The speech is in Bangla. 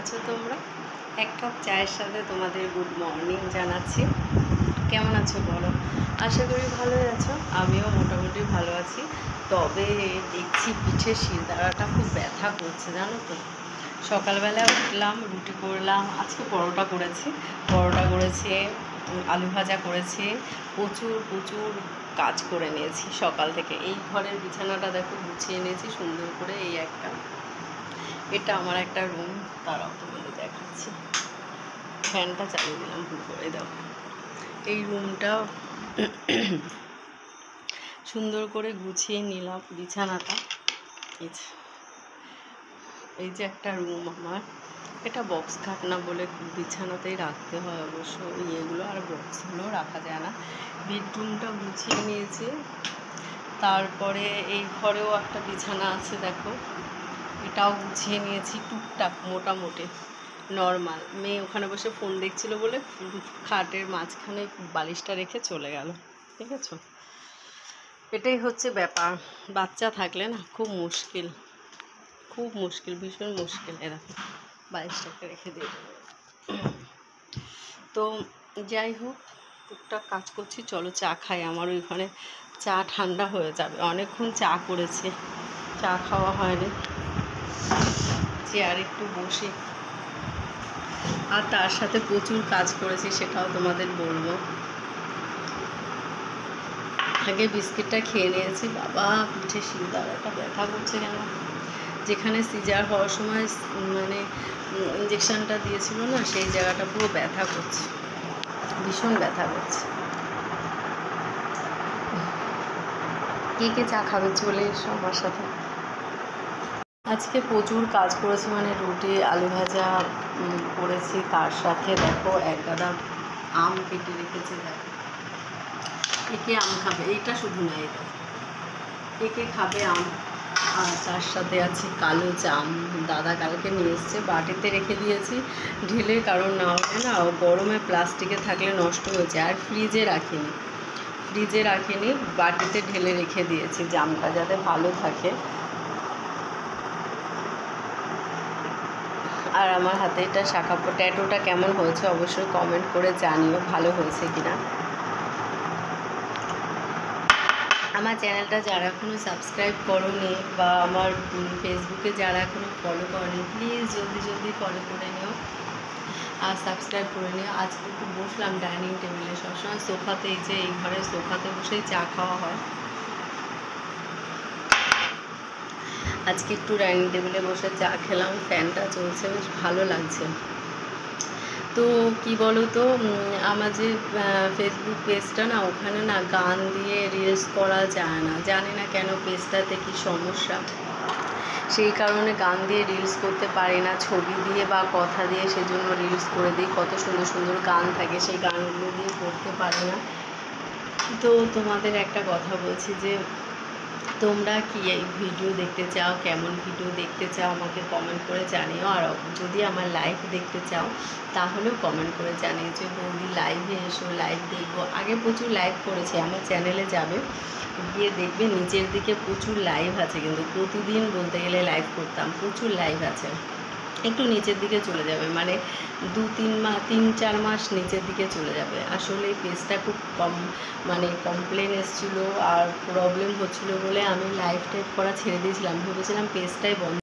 আছো তোমরা? এক কাপ চায়ের সাথে তোমাদের গুড মর্নিং জানাচ্ছি। কেমন আছো বলো? আশা করি ভালোই আছো। আমিও মোটামুটি ভালো আছি। তবে দেখছি পিঠে শিরদাঁড়াটা খুব ব্যথা করছে, জানো তো। সকালবেলা উঠলাম, রুটি করলাম, আজকে পরোটা করেছি, আলু ভাজা করেছি, প্রচুর কাজ করে নিয়েছি সকাল থেকে। এই ঘরের বিছানাটা দেখো গুছিয়ে নিয়েছি সুন্দর করে। এটা আমার একটা রুম, তারাও তোমাদের দেখাচ্ছি। ফ্যানটা চালিয়ে দিলাম ভুল করে, দাও। এই রুমটা সুন্দর করে গুছিয়ে নিলাম বিছানাটা। এই যে একটা রুম আমার, এটা বক্স খাট না বলে বিছানাতেই রাখতে হয় অবশ্য, ইয়েগুলো আর বক্সগুলো রাখা যায় না। বেডরুমটা গুছিয়ে নিয়েছি। তারপরে এই ঘরেও একটা বিছানা আছে দেখো, এটাও গুছিয়ে নিয়েছি টুকটাক, মোটামুটি নর্মাল। মেয়ে ওখানে বসে ফোন দেখছিল বলে খাটের মাঝখানে বালিশটা রেখে চলে গেল, ঠিক আছে। এটাই হচ্ছে ব্যাপার। বাচ্চা থাকলে না খুব মুশকিল, ভীষণ মুশকিল। এরকম বালিশটাকে রেখে দিয়ে দেবো। তো যাই হোক, টুকটাক কাজ করছি। চলো চা খাই। আমার ওইখানে চা ঠান্ডা হয়ে যাবে, অনেকক্ষণ চা করেছি, চা খাওয়া হয়নি। চেয়ারে একটু বসে, আর তার সাথে প্রচুর কাজ করেছি, সেটাও তোমাদের বলবো। আগে বিস্কিটটা খেয়ে নিয়েছি। বাবা, পিঠে শিরদাঁড়াটা ব্যথা করছে কেন? যেখানে সিজার হওয়ার সময় মানে ইঞ্জেকশনটা দিয়েছিল না, সেই জায়গাটা পুরো ব্যথা করছে, ভীষণ ব্যথা করছে। কে চা খাবে চলে এসো আমার সাথে। আজকে প্রচুর কাজ করেছি, মানে রুটি আলু ভাজা করেছি, তার সাথে দেখো এক গাদা আম কেটে রেখেছি। দেখো একে আম খাবে, এইটা শুধু না, এটা একে খাবে আম। আর তার সাথে আছে কালো জাম, দাদা কালকে নিয়ে এসছে, বাটিতে রেখে দিয়েছি ঢেলে, কারণ না হলে না গরমে প্লাস্টিকে থাকলে নষ্ট হয়ে যায়। আর ফ্রিজে রাখিনি, বাটিতে ঢেলে রেখে দিয়েছি জামটা যাতে ভালো থাকে। আর আমার হাতে এটা শাখা পটেটোটা কেমন হয়েছে অবশ্যই কমেন্ট করে জানিও, ভালো হয়েছে কিনা। আমার চ্যানেলটা যারা এখনও সাবস্ক্রাইব করোনি, বা আমার ফেসবুকে যারা এখনও ফলো করনি, প্লিজ জলদি ফলো করে নিও আর সাবস্ক্রাইব করে নিও। আজকে একটু বসলাম ডাইনিং টেবিলে, সবসময় সোফাতে, এই যে এই ঘরের সোফাতে বসেই চা খাওয়া হয়। আজকে একটু ডাইনিং টেবিলে বসে চা খেলাম, ফ্যানটা চলছে, বেশ ভালো লাগছে। তো কি বলো তো, আমার যে ফেসবুক পেজটা না, ওখানে না গান দিয়ে রিলস করা যায় না, জানি না কেন পেজটাতে কি সমস্যা। সেই কারণে গান দিয়ে রিলস করতে পারি না, ছবি দিয়ে বা কথা দিয়ে সেজন্য রিলস করে দিই। কত সুন্দর গান থাকে, সেই গানগুলো দিয়ে করতে পারি না। তো তোমাদের একটা কথা বলছি যে তোমরা কি এই ভিডিও দেখতে চাও, কেমন ভিডিও দেখতে চাও আমাকে কমেন্ট করে জানিও। আর যদি আমার লাইভ দেখতে চাও তাহলেও কমেন্ট করে জানিও যে বৌদি লাইভে এসো, লাইভ দেখবো। আগে প্রচুর লাইভ করেছি, আমার চ্যানেলে যাবে, গিয়ে দেখবে নিচের দিকে প্রচুর লাইভ আছে, কিন্তু প্রতিদিন বলতে গেলে লাইভ করতাম, প্রচুর লাইভ আছে। একটু নিচের দিকে চলে যাবে, মানে 3-4 মাস নিচের দিকে চলে যাবে। আসলে এই পেজটা খুব কমপ্লেন এসেছিলো আর প্রবলেম হচ্ছিলো বলে আমি লাইভ টাইপ করা ছেড়ে দিয়েছিলাম, ভেবেছিলাম পেজটাই বন্ধ।